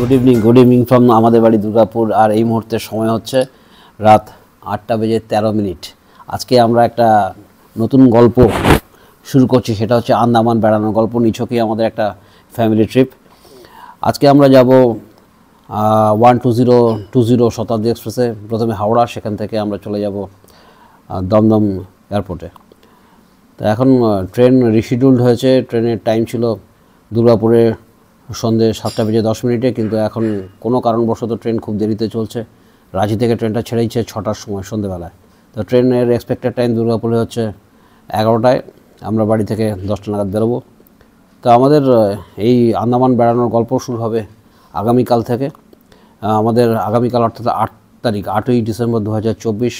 Good evening from আমাদের বাড়ি দুর্গাপুর। আর এই মুহূর্তে সময় হচ্ছে রাত 8:13। আজকে আমরা একটা নতুন গল্প শুরু করছি, সেটা হচ্ছে আন্দামান বেড়ানোর গল্প। নিছকই আমাদের একটা ফ্যামিলি ট্রিপ। আজকে আমরা যাব 1220 শতাব্দী এক্সপ্রেসে, প্রথমে হাওড়া, সেখান থেকে আমরা চলে যাব দমদম এয়ারপোর্টে। তো এখন ট্রেন রিশিডিউলড হয়েছে। ট্রেনের টাইম ছিল দুর্গাপুরে সন্ধ্যে 7:10, কিন্তু এখন কোনো কারণবশত ট্রেন খুব দেরিতে চলছে। রাঁচি থেকে ট্রেনটা ছেড়েছে 6টার সময় সন্ধ্যেবেলায়। তো ট্রেনের এক্সপেক্টেড টাইম দুর্গাপুরে হচ্ছে 11টায়। আমরা বাড়ি থেকে 10টা নাগাদ বেরোবো। তো আমাদের এই আন্দামান বেড়ানোর গল্প শুরু হবে আগামীকাল থেকে। আমাদের আগামীকাল অর্থাৎ 8 তারিখ, 8ই ডিসেম্বর 2024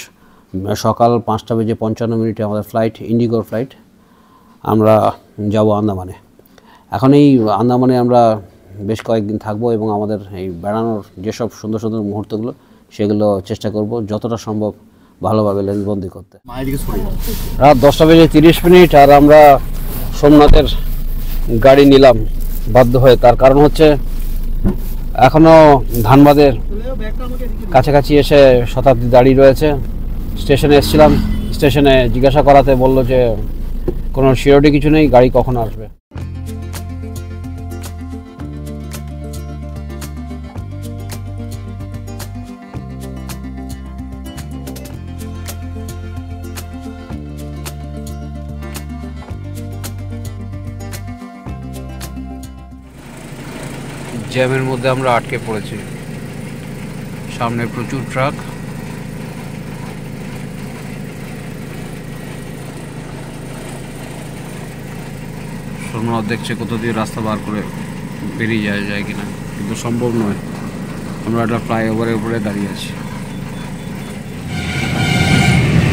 সকাল 5:55 আমাদের ফ্লাইট, ইন্ডিগোর ফ্লাইট। আমরা যাব আন্দামানে। এখন এই আন্দামানে আমরা বেশ কয়েকদিন থাকবো এবং আমাদের এই বেড়ানোর যেসব সুন্দর সুন্দর মুহূর্তগুলো, সেগুলো চেষ্টা করব যতটা সম্ভব ভালোভাবে লেন্সবন্দি করতে। রাত 10:30 আর আমরা সোমনাথের গাড়ি নিলাম বাধ্য হয়ে। তার কারণ হচ্ছে এখনও ধানবাদের কাছাকাছি এসে শতাব্দী দাঁড়িয়ে রয়েছে। স্টেশনে এসেছিলাম, স্টেশনে জিজ্ঞাসা করাতে বলল যে কোনো সিওরিটি কিছু নেই, গাড়ি কখন আসবে। জ্যামের মধ্যে আমরা আটকে পড়েছি। সামনে প্রচুর ট্রাক। সোমনাথ দেখছে কোথা দিয়ে রাস্তা বার করে বেরিয়ে যায় কিনা, কিন্তু সম্ভব নয়। আমরা একটা ফ্লাইওভারের উপরে দাঁড়িয়ে আছি।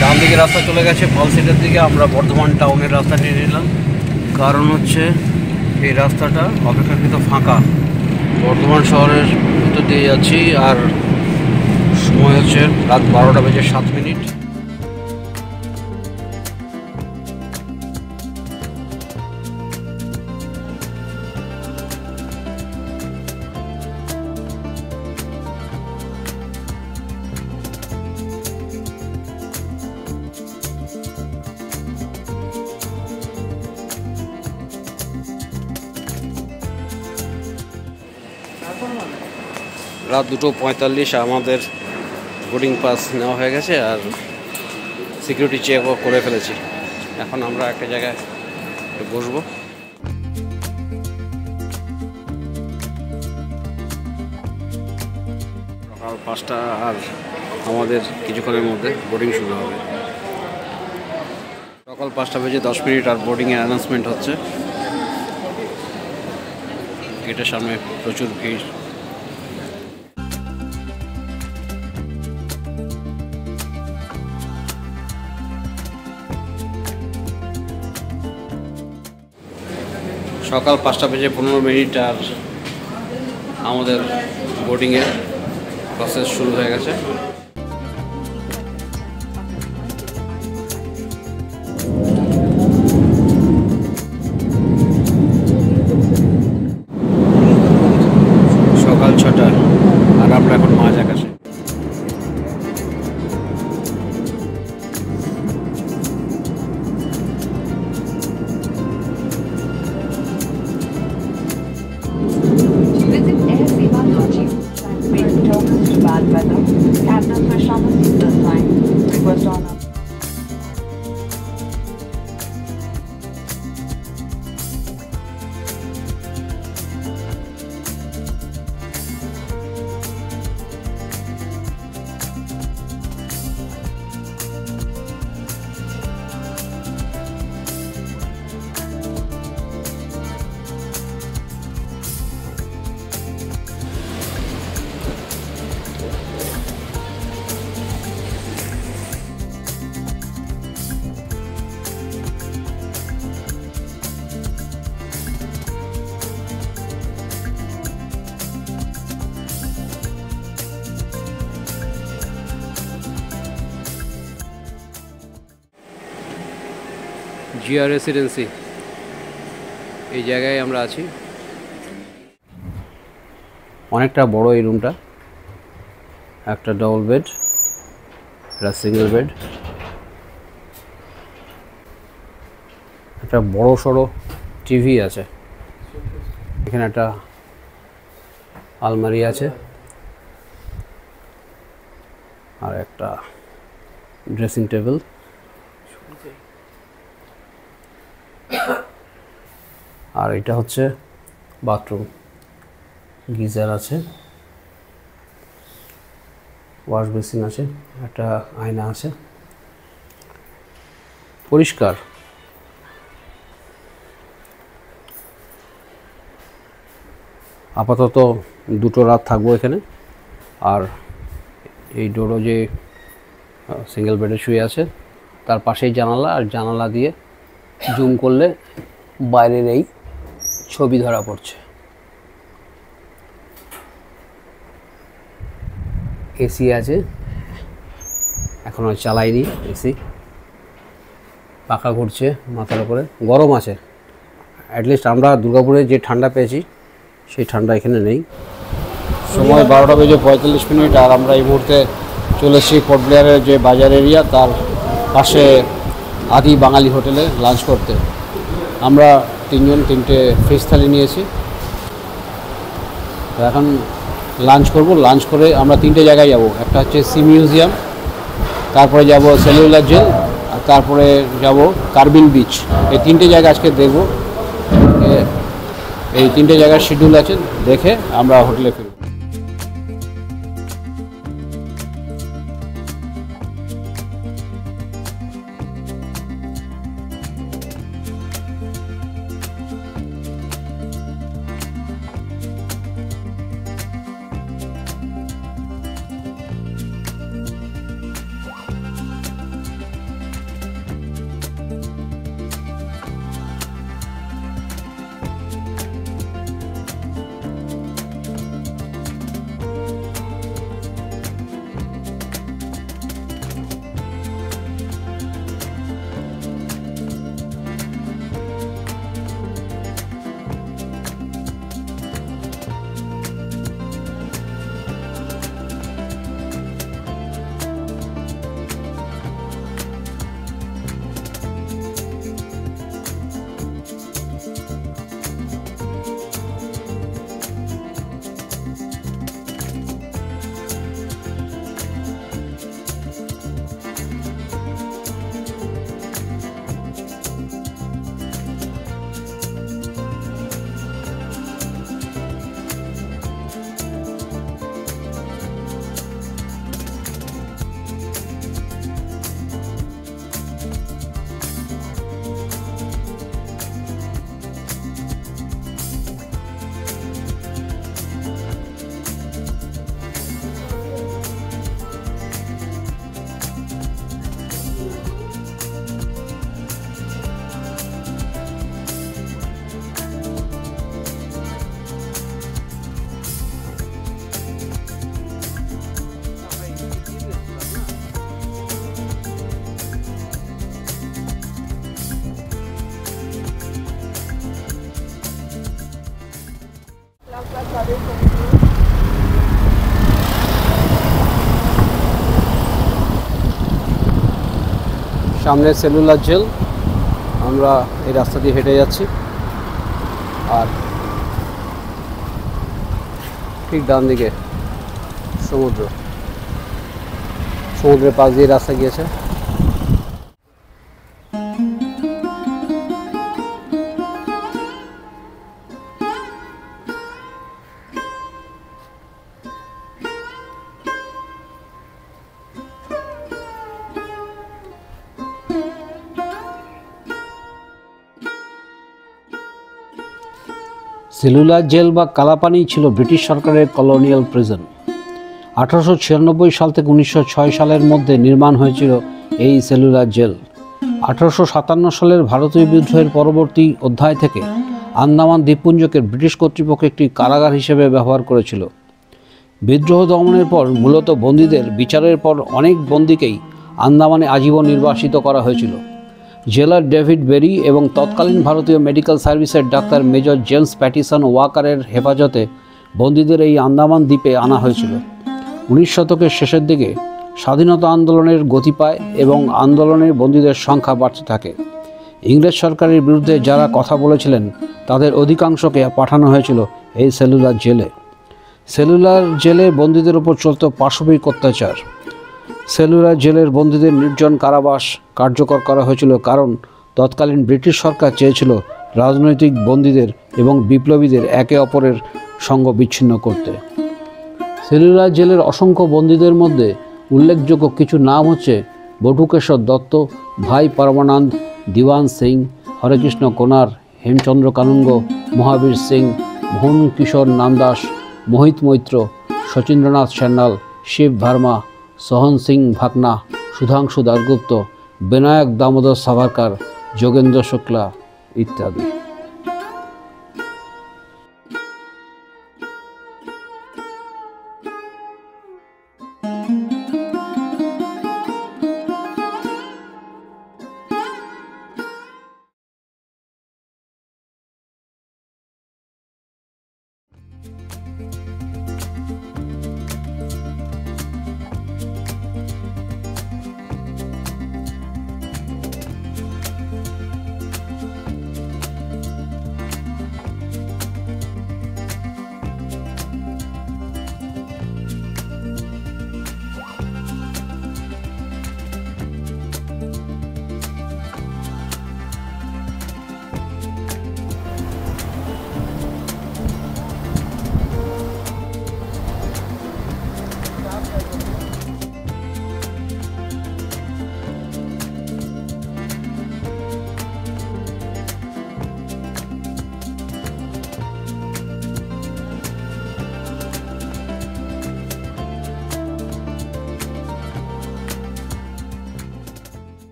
ডান দিকে রাস্তা চলে গেছে ফলসিটের দিকে। আমরা বর্ধমান টাউনের রাস্তা নিয়ে নিলাম, কারণ হচ্ছে এই রাস্তাটা অপেক্ষাকৃত ফাঁকা। বর্ধমান শহরের ভিতর দিয়ে যাচ্ছি আর সময় হচ্ছে রাত 12:07। রাত 2:45 আমাদের বোর্ডিং পাস নেওয়া হয়ে গেছে আর সিকিউরিটি চেকও করে ফেলেছি। এখন আমরা একটা জায়গায় বসবো। সকাল 5টা আর আমাদের কিছুক্ষণের মধ্যে বোর্ডিং শুরু হবে। সকাল 5:10 আর বোর্ডিংয়ের অ্যানাউন্সমেন্ট হচ্ছে। গেটের সামনে প্রচুর ভিড়। সকাল 5:15 আর আমাদের বোর্ডিংয়ের প্রসেস শুরু হয়ে গেছে। সকাল 6টা আর আমরা এখন মাঝ আকাশে। জিয়া রেসিডেন্সি, এই জায়গায় আমরা আছি। অনেকটা বড় এই রুমটা, একটা ডবল বেড, একটা সিঙ্গেল বেড, একটা বড় সড়ো টিভি আছে, এখানে একটা আলমারি আছে আর একটা ড্রেসিং টেবিল, আর এটা হচ্ছে বাথরুম, গিজার আছে, ওয়াশ বেসিন আছে, একটা আয়না আছে, পরিষ্কার। আপাতত 2টো রাত থাকবো এখানে। আর এই ডোরও যে সিঙ্গেল বেডে শুয়ে আছে তার পাশেই জানালা, আর জানালা দিয়ে জুম করলে বাইরের এই ছবি ধরা পড়ছে। এসি আছে, এখনো চালাইনি এসি, পাখা ঘুরছে মাথার উপরে, গরম আছে। অ্যাটলিস্ট আমরা দুর্গাপুরে যে ঠান্ডা পেয়েছি সেই ঠান্ডা এখানে নেই। সময় 12:45, আর আমরা এই মুহূর্তে চলে এসেছি পোর্ট ব্লেয়ারের যে বাজার এরিয়া তার পাশে আদি বাঙালি হোটেলে লাঞ্চ করতে। আমরা 3জন 3টে ফিশ থালি নিয়েছি। তো এখন লাঞ্চ করব। লাঞ্চ করে আমরা 3টে জায়গায় যাব। একটা হচ্ছে সি মিউজিয়াম, তারপরে যাব সেলুলার জেল, আর তারপরে যাব কার্বিল বিচ। এই 3টে জায়গা আজকে দেখব। এই 3টে জায়গার শিডিউল আছে, দেখে আমরা হোটেলে ফিরব। সামনে সেলুলার জেল, আমরা এই রাস্তা দিয়ে হেঁটে যাচ্ছি। আর ঠিক ডান দিকে সমুদ্রের পাশ দিয়ে রাস্তা গিয়েছে। সেলুলার জেল বা কালাপানি ছিল ব্রিটিশ সরকারের কলোনিয়াল প্রিজন। 1896 সাল থেকে 1906 সালের মধ্যে নির্মাণ হয়েছিল এই সেলুলার জেল। 1857 সালের ভারতীয় বিদ্রোহের পরবর্তী অধ্যায় থেকে আন্দামান দ্বীপপুঞ্জকে ব্রিটিশ কর্তৃপক্ষ একটি কারাগার হিসেবে ব্যবহার করেছিল। বিদ্রোহ দমনের পর মূলত বন্দীদের বিচারের পর অনেক বন্দীকেই আন্দামানে আজীবন নির্বাসিত করা হয়েছিল। জেলার ডেভিড বেরি এবং তৎকালীন ভারতীয় মেডিকেল সার্ভিসের ডাক্তার মেজর জেমস প্যাটিসন ওয়াকারের হেফাজতে বন্দীদের এই আন্দামান দ্বীপে আনা হয়েছিল। 19 শতকের শেষের দিকে স্বাধীনতা আন্দোলনের গতি পায় এবং আন্দোলনে বন্দীদের সংখ্যা বাড়তে থাকে। ইংরেজ সরকারের বিরুদ্ধে যারা কথা বলেছিলেন তাদের অধিকাংশকে পাঠানো হয়েছিল এই সেলুলার জেলে। সেলুলার জেলে বন্দীদের উপর চলত পাশবিক অত্যাচার। সেলুলার জেলের বন্দীদের নির্জন কারাবাস কার্যকর করা হয়েছিল কারণ তৎকালীন ব্রিটিশ সরকার চেয়েছিল রাজনৈতিক বন্দীদের এবং বিপ্লবীদের একে অপরের সঙ্গ বিচ্ছিন্ন করতে। সেলুলার জেলের অসংখ্য বন্দীদের মধ্যে উল্লেখযোগ্য কিছু নাম হচ্ছে বটুকেশ্বর দত্ত, ভাই পরমানন্দ, দিওয়ান সিং, হরেকৃষ্ণ কোনার, হেমচন্দ্র কানুঙ্গ, মহাবীর সিং, মোহন কিশোর নামদাস, মোহিত মৈত্র, শচীন্দ্রনাথ সান্যাল, শিব ভার্মা, সোহন সিং ভাকনা, সুধাংশু দাশগুপ্ত, বিনায়ক দামোদর সাভারকার, যোগেন্দ্র শুক্লা ইত্যাদি।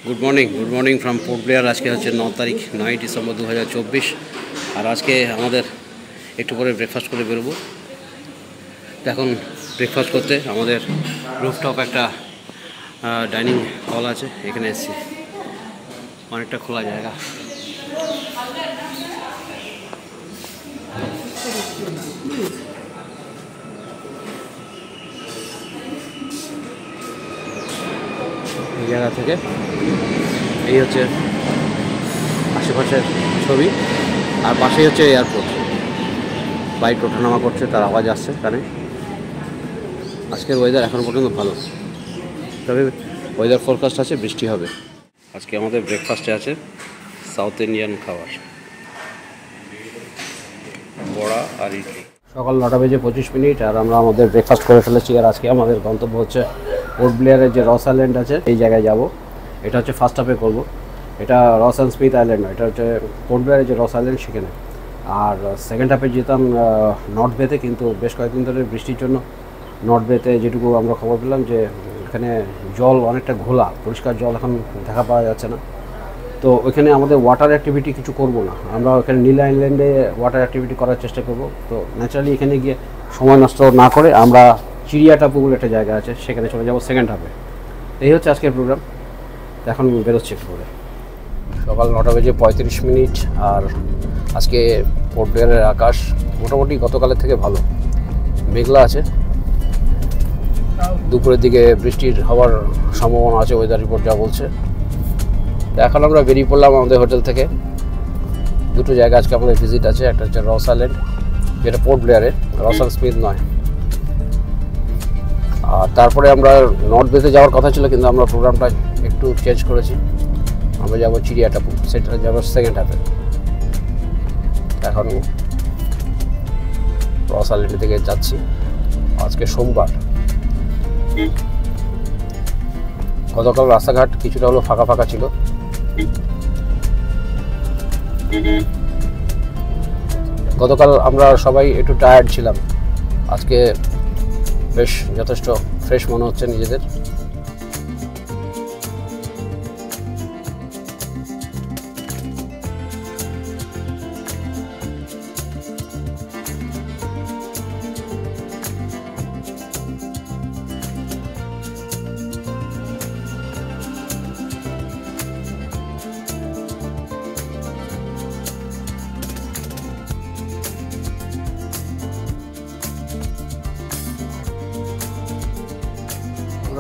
Good morning from port Blair. আজকে হচ্ছে 9 তারিখ 9 ডিসেম্বর 2024। আর আজকে আমাদের একটু পরে ব্রেকফাস্ট করে বেরোবো। এখন ব্রেকফাস্ট করতে আমাদের রুফটপ একটা ডাইনিং হল আছে, এখানে এসেছি। অনেকটা খোলা জায়গা। এই জায়গা থেকে এই হচ্ছে আশেপাশের ছবি, আর পাশেই হচ্ছে এয়ারপোর্ট। ফ্লাইট ওঠানামা করছে, তার আওয়াজ আসছে কানে। আজকের ওয়েদার এখন পর্যন্ত ভালো, তবে ওয়েদার ফোরকাস্ট আছে বৃষ্টি হবে। আজকে আমাদের ব্রেকফাস্টে আছে সাউথ ইন্ডিয়ান খাবার, বড়া আর ইডলি। সকাল 9:25 আর আমরা আমাদের ব্রেকফাস্ট করে ফেলেছি। আর আজকে আমাদের গন্তব্য হচ্ছে পোর্ট ব্লেয়ারের যে রস আইল্যান্ড আছে এই জায়গায় যাব। এটা হচ্ছে ফার্স্ট হাফে করবো। এটা রস অ্যান্ড স্মিথ আইল্যান্ড নয়, এটা হচ্ছে পোর্ট ব্লেয়ারের যে রস আইল্যান্ড সেখানে। আর সেকেন্ড হাফে যেতাম নর্থ বেতে, কিন্তু বেশ কয়েকদিন ধরে বৃষ্টির জন্য নর্থ বেতে যেটুকু আমরা খবর পেলাম যে এখানে জল অনেকটা ঘোলা, পরিষ্কার জল এখন দেখা পাওয়া যাচ্ছে না। তো ওইখানে আমাদের ওয়াটার অ্যাক্টিভিটি কিছু করব না, আমরা ওখানে নীল আইল্যান্ডে ওয়াটার অ্যাক্টিভিটি করার চেষ্টা করব। তো ন্যাচারালি এখানে গিয়ে সময় নষ্ট না করে আমরা চিড়িয়া টাপু বলে একটা জায়গা আছে, সেখানে চলে যাব সেকেন্ড হাফে। এই হচ্ছে আজকের প্রোগ্রাম। এখন বেরোচ্ছি একটু করে। সকাল 9:35 আর আজকে পোর্ট ব্লেয়ারের আকাশ মোটামুটি গতকালের থেকে ভালো, মেঘলা আছে। দুপুরের দিকে বৃষ্টির হওয়ার সম্ভাবনা আছে, ওয়েদার রিপোর্ট যা বলছে। তো এখন আমরা বেরিয়ে পড়লাম আমাদের হোটেল থেকে। দুটো জায়গা আজকে আমাদের ভিজিট আছে, একটা হচ্ছে রস আইল্যান্ড যেটা পোর্ট ব্লেয়ারে, রস অ্যান্ড স্মিথ নয়। আর তারপরে আমরা নর্থ বেতে যাওয়ার কথা ছিল, কিন্তু আমরা প্রোগ্রামটা একটু চেঞ্জ করেছি। আমরা যাবো চিড়িয়া টাপু, সেটা যাবো সেকেন্ড হাফে। এখন রস আইল্যান্ড থেকে যাচ্ছি। আজকে সোমবার, গতকাল রাস্তাঘাট কিছুটা হলো ফাঁকা ফাঁকা ছিল। গতকাল আমরা সবাই একটু টায়ার্ড ছিলাম, আজকে বেশ যথেষ্ট ফ্রেশ মনে হচ্ছে নিজেদের।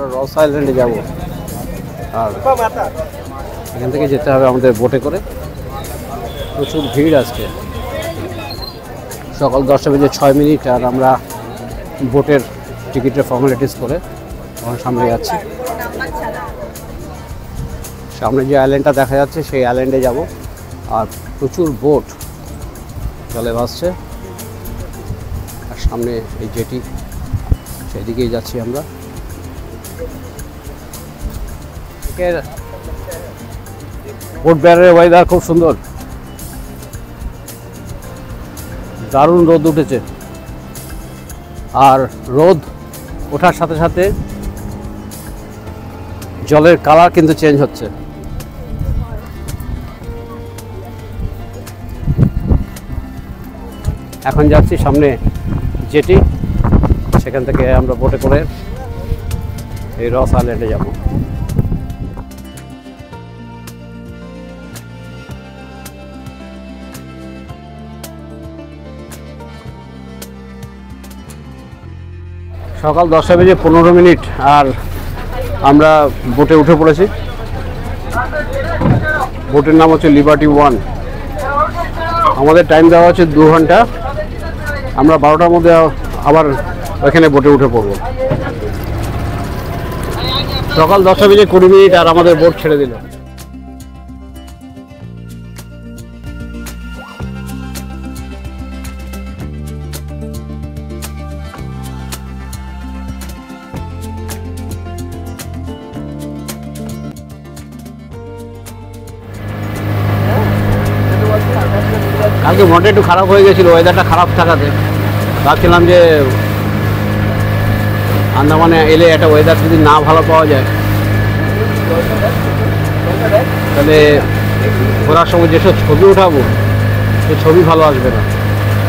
আমরা রস আইল্যান্ডে যাব, আর এখান থেকে যেতে হবে আমাদের বোটে করে। প্রচুর ভিড় আজকে, সকাল 10টা বেজে 6 মিনিট, আর আমরা বোটের টিকিটের ফর্মালিটিস করে আমার সামনে যাচ্ছি। সামনে যে আইল্যান্ডটা দেখা যাচ্ছে সেই আইল্যান্ডে যাব, আর প্রচুর বোট জলে ভাসছে, আর সামনে এই জেটি, সেদিকেই যাচ্ছি আমরা। বোট বেড়ার ওয়েদার খুব সুন্দর, দারুণ রোদ উঠেছে, আর রোদ ওঠার সাথে সাথে জলের কালার কিন্তু চেঞ্জ হচ্ছে। এখন যাচ্ছি সামনে জেটি, সেখান থেকে আমরা বোটে করে এই রস আইল্যান্ডে যাব। সকাল 10টা বেজে 15 মিনিট, আর আমরা বোটে উঠে পড়েছি। বোটের নাম হচ্ছে লিবার্টি 1। আমাদের টাইম দেওয়া হচ্ছে 2 ঘন্টা। আমরা 12টার মধ্যে আবার ওইখানে বোটে উঠে পড়ব। সকাল 10টা বেজে 20 মিনিট, আর আমাদের বোট ছেড়ে দিল। কালকে মনটা একটু খারাপ হয়ে গেছিল ওয়েদারটা খারাপ থাকাতে। ভাবছিলাম যে আন্দামানে এলে একটা ওয়েদার যদি না ভালো পাওয়া যায় তাহলে ঘোরার সময় যেসব ছবি উঠাবো সে ছবি ভালো আসবে না।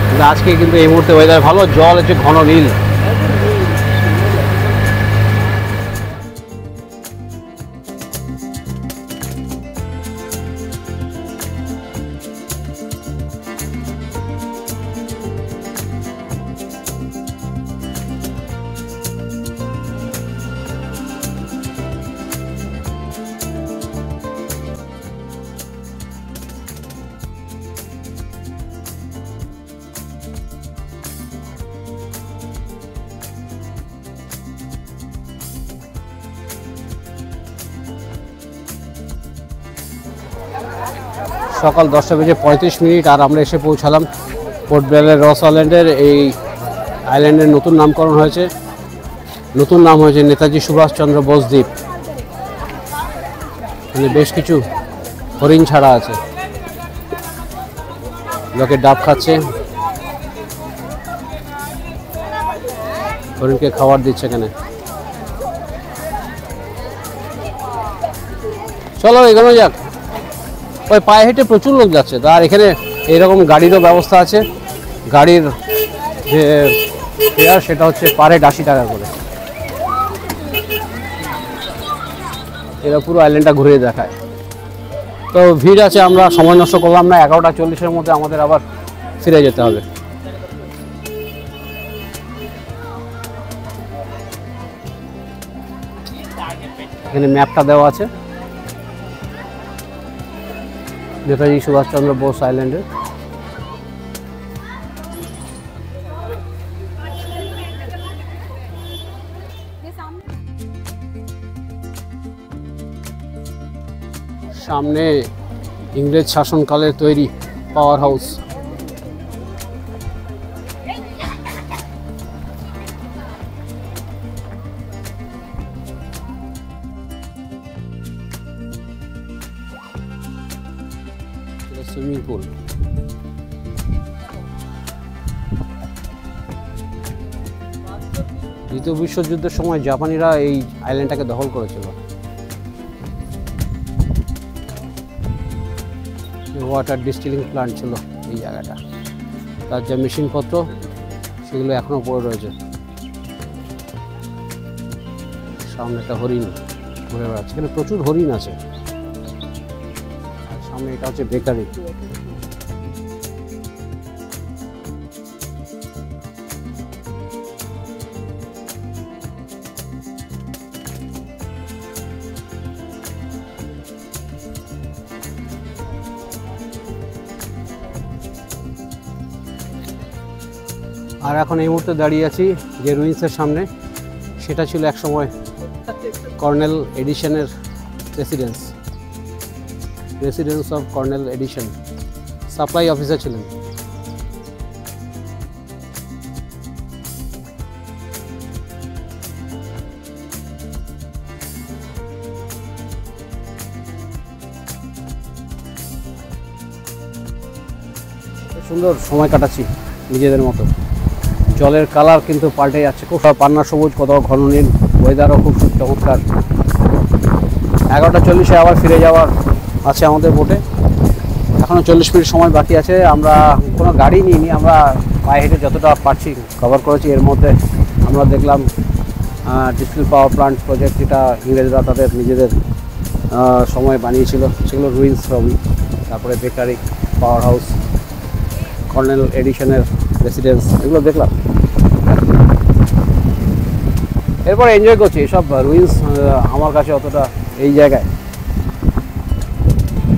কিন্তু আজকে কিন্তু এই মুহূর্তে ওয়েদার ভালো, জল একটু ঘন নীল। সকাল 10টা বেজে 35 মিনিট, আর আমরা এসে পৌঁছালাম পোর্ট ব্লেয়ারের রস আইল্যান্ডের। এই আইল্যান্ডের নতুন নামকরণ হয়েছে, নতুন নাম হয়েছে নেতাজি সুভাষচন্দ্র বোস দ্বীপ। এখানে বেশ কিছু হরিণ ছাড়া আছে, লোকে ডাব খাচ্ছে, হরিণকে খাবার দিচ্ছে এখানে। চলো এগোনো যাক। ওই পায়ে হেঁটে প্রচুর লোক যাচ্ছে, আর এখানে এইরকম গাড়িরও ব্যবস্থা আছে। গাড়ির যে ফেয়ার সেটা হচ্ছে পার হেড 80 টাকা করে। এরা পুরো আইল্যান্ডটা ঘুরে দেখায়। তো ভিড় আছে, আমরা সময় নষ্ট করলাম না। 11টা 40-এর মধ্যে আমাদের আবার ফিরে যেতে হবে। এখানে ম্যাপটা দেওয়া আছে নেতাজি সুভাষচন্দ্র বোস আইল্যান্ডের। সামনে ইংরেজ শাসনকালের তৈরি পাওয়ার হাউস। Swimming pool. দ্বিতীয় বিশ্বযুদ্ধের সময় জাপানিরা এই আইল্যান্ডটাকে দখল করেছিল। ওয়াটার ডিস্টিলিং প্ল্যান্ট ছিল এই জায়গাটা। তার যে মেশিনপত্র সেগুলো এখনো পড়ে রয়েছে। সামনে একটা হরিণ ঘুরে বেড়াচ্ছে, এখানে প্রচুর হরিণ আছে। সামনে এটা হচ্ছে বেকারি। আর এখন এই মুহূর্তে দাঁড়িয়ে আছি যে রুইন্সের সামনে, সেটা ছিল একসময় কর্নেল এডিশনের residence of Colonel Edison, supply officer ছিলেন। সুন্দর সময় কাটাচ্ছি নিজেদের মতো। জলের কালার কিন্তু পাল্টে যাচ্ছে, খুব পান্না সবুজ, কোথাও ঘন নীল, ওয়েদারও খুব চমৎকার। 11:40 আবার ফিরে যাওয়ার আছে আমাদের বোটে। এখনও 40 মিনিট সময় বাকি আছে। আমরা কোনো গাড়ি নিইনি, আমরা পায়ে হেঁটে যতটা পারছি কভার করেছি। এর মধ্যে আমরা দেখলাম ডিস্টিল পাওয়ার প্লান্ট প্রজেক্ট, যেটা ইংরেজরা তাদের নিজেদের সময় বানিয়েছিল, সেগুলো রুইন্স সবই। তারপরে বেকারি, পাওয়ার হাউস, কর্নেল এডিশনের রেসিডেন্স, এগুলো দেখলাম। এরপর এনজয় করছি এসব রুইন্স। আমার কাছে অতটা এই জায়গায়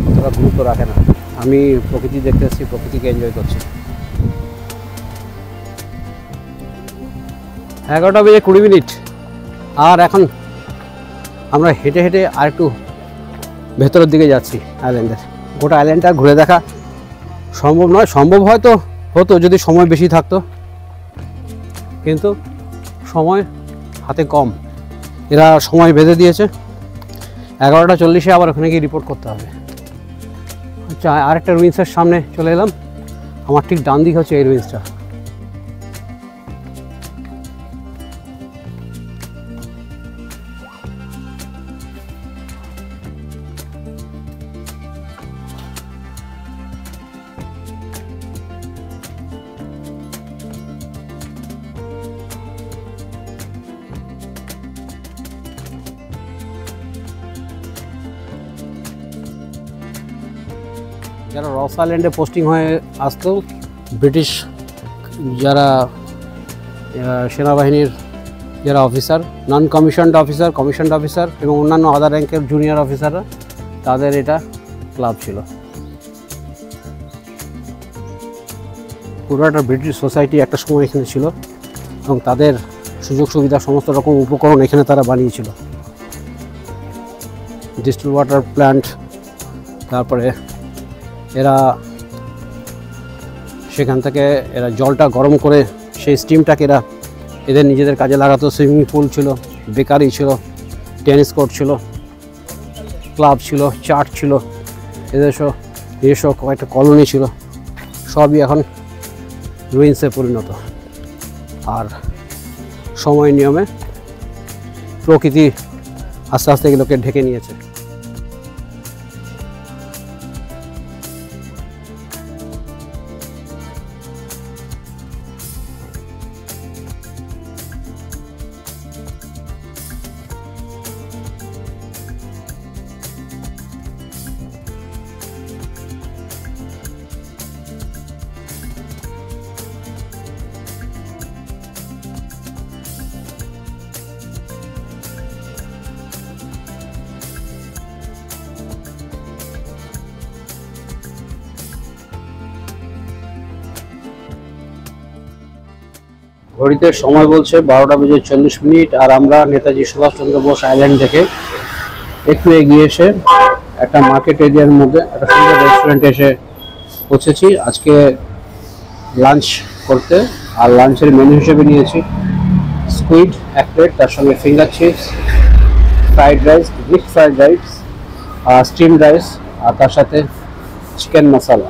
অতটা গুরুত্ব রাখে না। আমি প্রকৃতি দেখতে এসেছি, প্রকৃতিকে এনজয় করছি। 11:20 আর এখন আমরা হেঁটে হেঁটে আর একটু ভেতরের দিকে যাচ্ছি আইল্যান্ডের। গোটা আইল্যান্ডটা ঘুরে দেখা সম্ভব নয়, সম্ভব হয়তো হতো যদি সময় বেশি থাকতো, কিন্তু সময় হাতে কম। এরা সময় বেঁধে দিয়েছে, 11:40 আবার ওখানে গিয়ে রিপোর্ট করতে হবে। আচ্ছা, আরেকটা রুইন্সের সামনে চলে এলাম। আমার ঠিক ডান দিক হচ্ছে এই রুইন্সটা। যারা রস আইল্যান্ডে পোস্টিং হয়ে আসতো, ব্রিটিশ যারা সেনাবাহিনীর যারা অফিসার, নন কমিশনড অফিসার, কমিশনড অফিসার এবং অন্যান্য আদার র্যাঙ্কের জুনিয়র অফিসাররা, তাদের এটা ক্লাব ছিল। পুরো একটা ব্রিটিশ সোসাইটি একটা সময় এখানে ছিল এবং তাদের সুযোগ সুবিধা, সমস্ত রকম উপকরণ এখানে তারা বানিয়েছিল। ডিস্টিল ওয়াটার প্ল্যান্ট, তারপরে এরা সেখান থেকে এরা জলটা গরম করে সেই স্টিমটাকে এরা এদের নিজেদের কাজে লাগাতো। সুইমিং পুল ছিল, বেকারি ছিল, টেনিস কোর্ট ছিল, ক্লাব ছিল, চার্চ ছিল, এদেশও কয়েকটা কলোনি ছিল। সবই এখন রুইন্সে পরিণত। আর সময় নিয়মে প্রকৃতি আস্তে আস্তে এগুলোকে ঢেকে নিয়েছে। ঘড়িতে সময় বলছে 12:40 আর আমরা নেতাজি সুভাষচন্দ্র বোস আইল্যান্ড থেকে একটু এগিয়ে এসে একটা মার্কেট এরিয়ার মধ্যে একটা সুন্দর রেস্টুরেন্টে এসে পৌঁছেছি আজকে লাঞ্চ করতে। আর লাঞ্চের মেনু হিসেবে নিয়েছি স্কুইড 1 প্লেট, তার সঙ্গে finger chips, fried rice, mixed fried rice, steamed rice, আর তার সাথে চিকেন মশলা।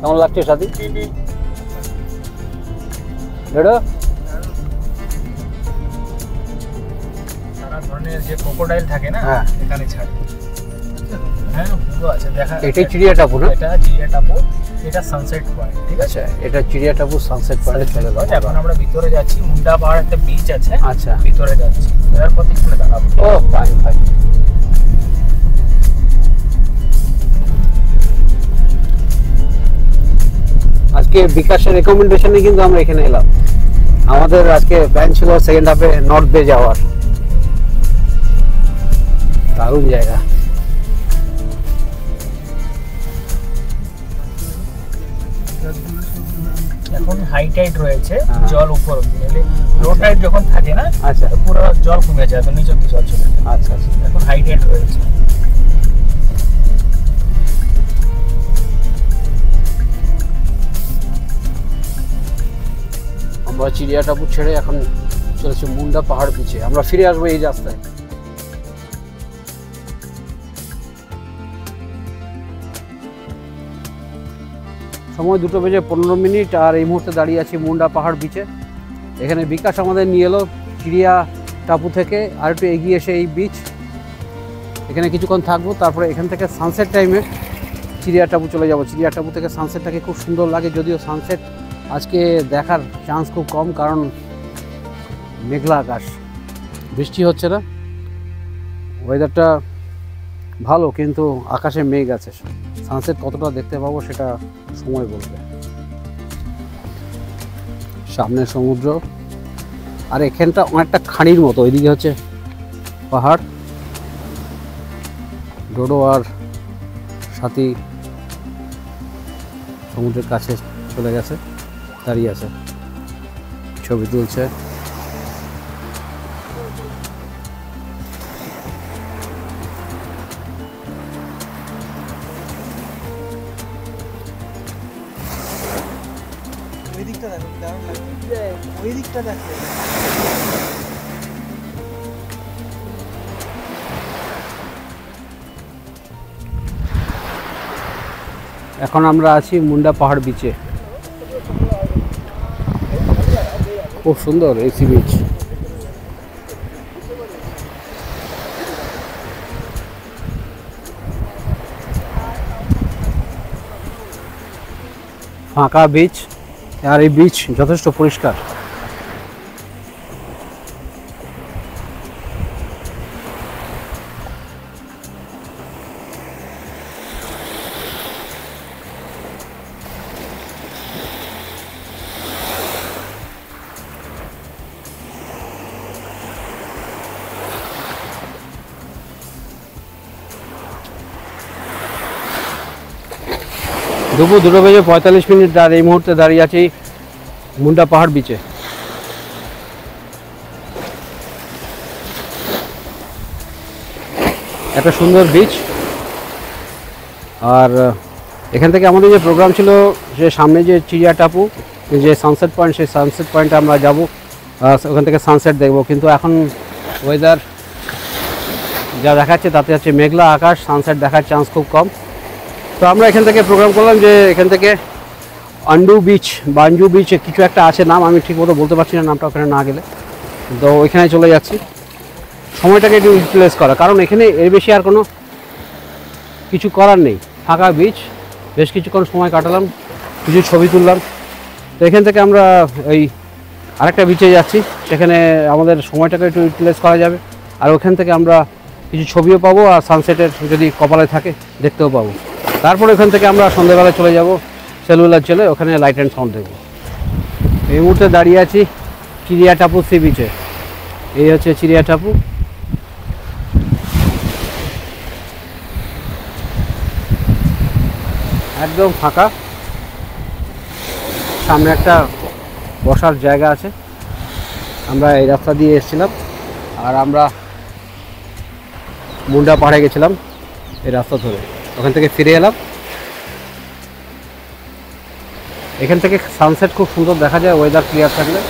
কেমন লাগছে সাথী? রেডো সারা ধরনের যে ক্রোকোডাইল থাকে না এখানে ছাড়ে। হ্যাঁ পুরো আছে দেখা। এটাই চিড়িয়া টাপু না? এটা চিড়িয়া টাপু, এটা সানসেট পয়েন্ট। ঠিক আছে, এটা চিড়িয়া টাপু সানসেট পয়েন্টে চলে যাবো। এখন আমরা ভিতরে যাচ্ছি, মুন্ডা পাহাড় একটা বিচ আছে। আচ্ছা, ভিতরে যাচ্ছি, এর পথে একটু দেখাবো। ও ফাইন ফাইন। আজকে বিকাশের রেকমেন্ডেশনে কিন্তু আমরা এখানে এলাম। আমাদের আজকে প্ল্যান ছিল সেকেন্ড হাফে নর্থ বে যাওয়ার। দারুণ জায়গা। এখন হাই টাইড রয়েছে, জল উপর লো টাইড যখন থাকে না, আচ্ছা, পুরো জল কমে যায়, তো নিচে কি জল চলে যায়। আচ্ছা আচ্ছা, এখন হাই টাইড রয়েছে। আমরা চিড়িয়া টাপু ছেড়ে এখন চলেছি মুন্ডা পাহাড় বিচে। আমরা ফিরে আসবো এই রাস্তায়। সময় 2:15 আর এই মুহূর্তে দাঁড়িয়ে আছি মুন্ডা পাহাড় বিচে। এখানে বিকাশ আমাদের নিয়ে এলো চিড়িয়া টাপু থেকে আর একটু এগিয়ে এসে এই বিচ। এখানে কিছুক্ষণ থাকবো, তারপরে এখান থেকে সানসেট টাইমে চিড়িয়া টাপু চলে যাব। চিড়িয়া টাপু থেকে সানসেটটাকে খুব সুন্দর লাগে, যদিও সানসেট আজকে দেখার চান্স খুব কম, কারণ মেঘলা আকাশ, বৃষ্টি হচ্ছে না, ওয়েদারটা ভালো, কিন্তু আকাশে মেঘ আছে। সানসেট কতটা দেখতে পাবো সেটা সময় বলবে। সামনে সমুদ্র, আর এখানটা অনেকটা খাঁড়ির মতো। ওইদিকে হচ্ছে পাহাড়। ডোডো আর সাথী সমুদ্রের কাছে চলে গেছে, দাঁড়িয়ে আছে, ছবি তুলছে। ওই দিকটা দেখো, দারুণ লাগছে। ওই দিকটা দেখো। এখন আমরা আছি মুন্ডা পাহাড় বিচে। খুব সুন্দর এই সি বিচ। ফাঁকা বিচ, আর এই বিচ যথেষ্ট পরিষ্কার। দুপুর 2:45 আর এই মুহূর্তে দাঁড়িয়ে আছি মুন্ডা পাহাড় বিচে। একটা সুন্দর বিচ। আর এখান থেকে আমাদের যে প্রোগ্রাম ছিল, যে সামনে যে চিড়িয়া টাপু, যে সানসেট পয়েন্ট, সেই সানসেট পয়েন্টে আমরা যাব, ওখান থেকে সানসেট দেখব। কিন্তু এখন ওয়েদার যা দেখাচ্ছে তাতে হচ্ছে মেঘলা আকাশ, সানসেট দেখার চান্স খুব কম। তো আমরা এখান থেকে প্রোগ্রাম করলাম যে এখান থেকে আন্ডু বিচ, বাঞ্জু বিচ কিছু একটা আছে নাম, আমি ঠিক মতো বলতে পারছি না নামটা, ওখানে না গেলে। তো ওইখানে চলে যাচ্ছি, সময়টাকে একটু ইউটিলাইজ করা, কারণ এখানে এর বেশি আর কোনো কিছু করার নেই। ফাঁকা বিচ, বেশ কিছুক্ষণ সময় কাটালাম, কিছু ছবি তুললাম। তো এখান থেকে আমরা এই আরেকটা বিচে যাচ্ছি, সেখানে আমাদের সময়টাকে একটু ইউটিলাইজ করা যাবে, আর ওখান থেকে আমরা কিছু ছবিও পাবো, আর সানসেটের যদি কপালে থাকে দেখতেও পাবো। তারপর ওখান থেকে আমরা সন্ধ্যেবেলা চলে যাব সেলুলার চলে, ওখানে লাইট অ্যান্ড সাউন্ড দেখব। এই মুহূর্তে দাঁড়িয়ে আছি চিড়িয়া টাপু সি বিচে। এই হচ্ছে চিড়িয়া টাপু। একদম ফাঁকা, সামনে একটা বসার জায়গা আছে। আমরা এই রাস্তা দিয়ে এসেছিলাম, আর আমরা মুন্ডা পাহাড়ে গেছিলাম এই রাস্তা ধরে, ওখান থেকে ফিরে এলাম। এখান থেকে সানসেট খুব সুন্দর দেখা যায় ওয়েদার ক্লিয়ার থাকলে।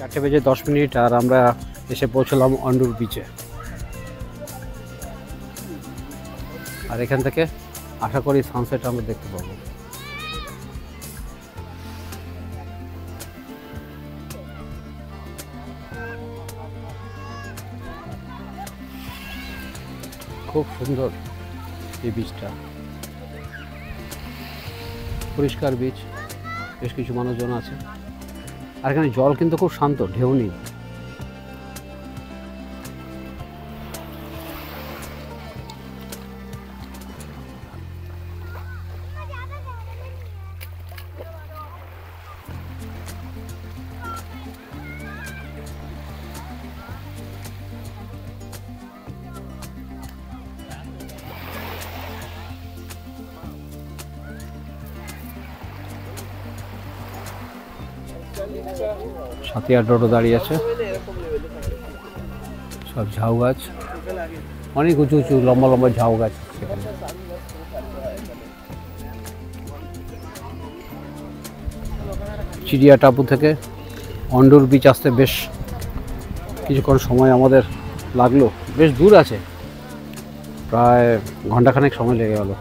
4:10 আর আমরা এসে পৌঁছলাম অন্ডুর বিচে। আর এখান থেকে আশা করি সানসেট আমরা দেখতে পাবো। খুব সুন্দর এই বিচটা, পরিষ্কার বিচ, বেশ কিছু মানুষজন আছে। আর এখানে জল কিন্তু খুব শান্ত, ঢেউ নেই। সাথিয়া টোটো দাঁড়িয়ে আছে, সব ঝাউ গাছ, অনেক উঁচু উঁচু লম্বা লম্বা ঝাউ গাছ সেখানে। চিড়িয়া টাপু থেকে অন্ডুর বিচ আসতে বেশ কিছুক্ষণ সময় আমাদের লাগলো। বেশ দূর আছে, প্রায় ঘন্টাখানেক সময় লেগে গেল।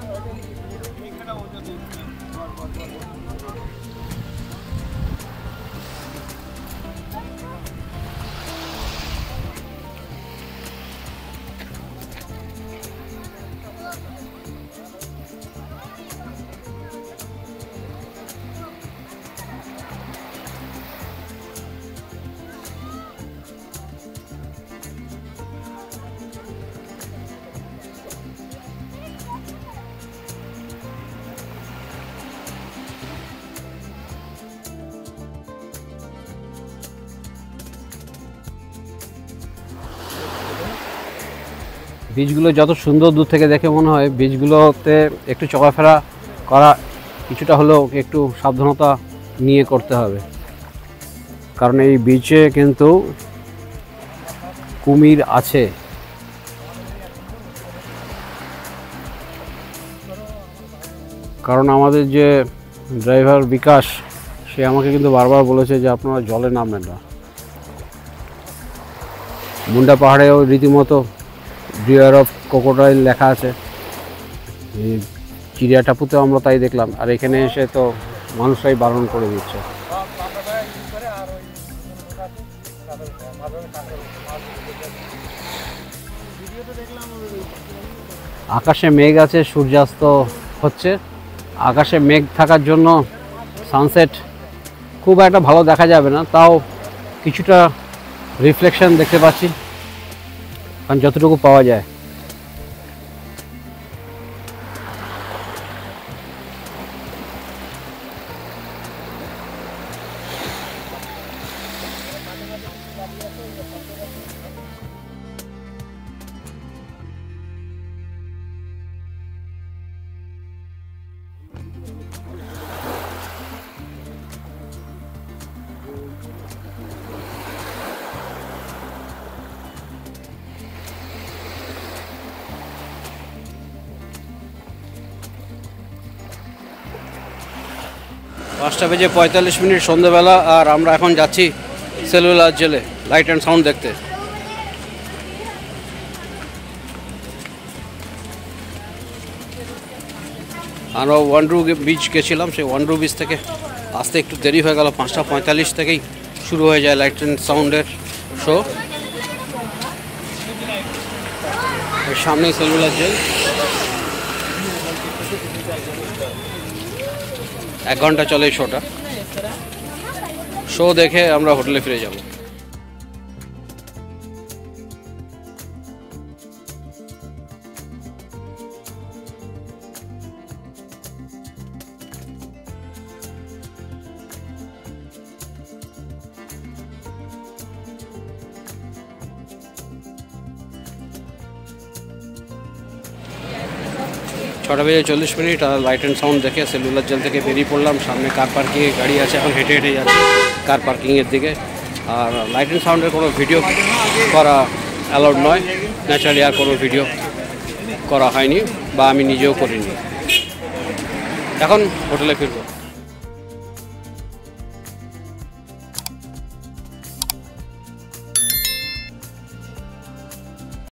বীজগুলো যত সুন্দর দূর থেকে দেখে মনে হয় বীজগুলোতে একটু চলাফেরা করা কিছুটা হলেও একটু সাবধানতা নিয়ে করতে হবে, কারণ এই বিচে কিন্তু কুমির আছে। কারণ আমাদের যে ড্রাইভার বিকাশ, সে আমাকে কিন্তু বারবার বলেছে যে আপনারা জলে নামবেন না। মুন্ডা পাহাড়েও রীতিমতো বিয়ার অফ ক্রোকোডাইল লেখা আছে, চিড়িয়া টাপুতেও আমরা তাই দেখলাম। আর এখানে এসে তো মানুষরাই বারণ করে দিচ্ছে। আকাশে মেঘ আছে, সূর্যাস্ত হচ্ছে। আকাশে মেঘ থাকার জন্য সানসেট খুব একটা ভালো দেখা যাবে না, তাও কিছুটা রিফ্লেকশন দেখতে পাচ্ছি, কারণ যতটুকু পাওয়া যায়। পাঁচটা বেজে 45 মিনিট সন্ধ্যেবেলা, আর আমরা এখন যাচ্ছি সেলুলার জেলে লাইট অ্যান্ড সাউন্ড দেখতে। আমরা ওয়ান্ড্রু বিচ গেছিলাম, সেই ওয়ান্ড্রু বিচ থেকে আসতে একটু দেরি হয়ে গেল। 5:45 থেকেই শুরু হয়ে যায় লাইট অ্যান্ড সাউন্ডের শো। সামনেই সেলুলার জেল, 1 ঘন্টা চলে এই শোটা। শো দেখে আমরা হোটেলে ফিরে যাব। ছটা বেজে 40 মিনিট, আর লাইট অ্যান্ড সাউন্ড দেখে সেলুলার জেল থেকে বেরিয়ে পড়লাম। সামনে কার পার্কিংয়ে গাড়ি আছে, এখন হেঁটে হেঁটে যাচ্ছি কার পার্কিংয়ের দিকে। আর লাইট অ্যান্ড সাউন্ডের কোনো ভিডিও করা অ্যালাউড নয়, ন্যাচারালি আর কোনো ভিডিও করা হয়নি, বা আমি নিজেও করিনি। এখন হোটেলে ফিরবো।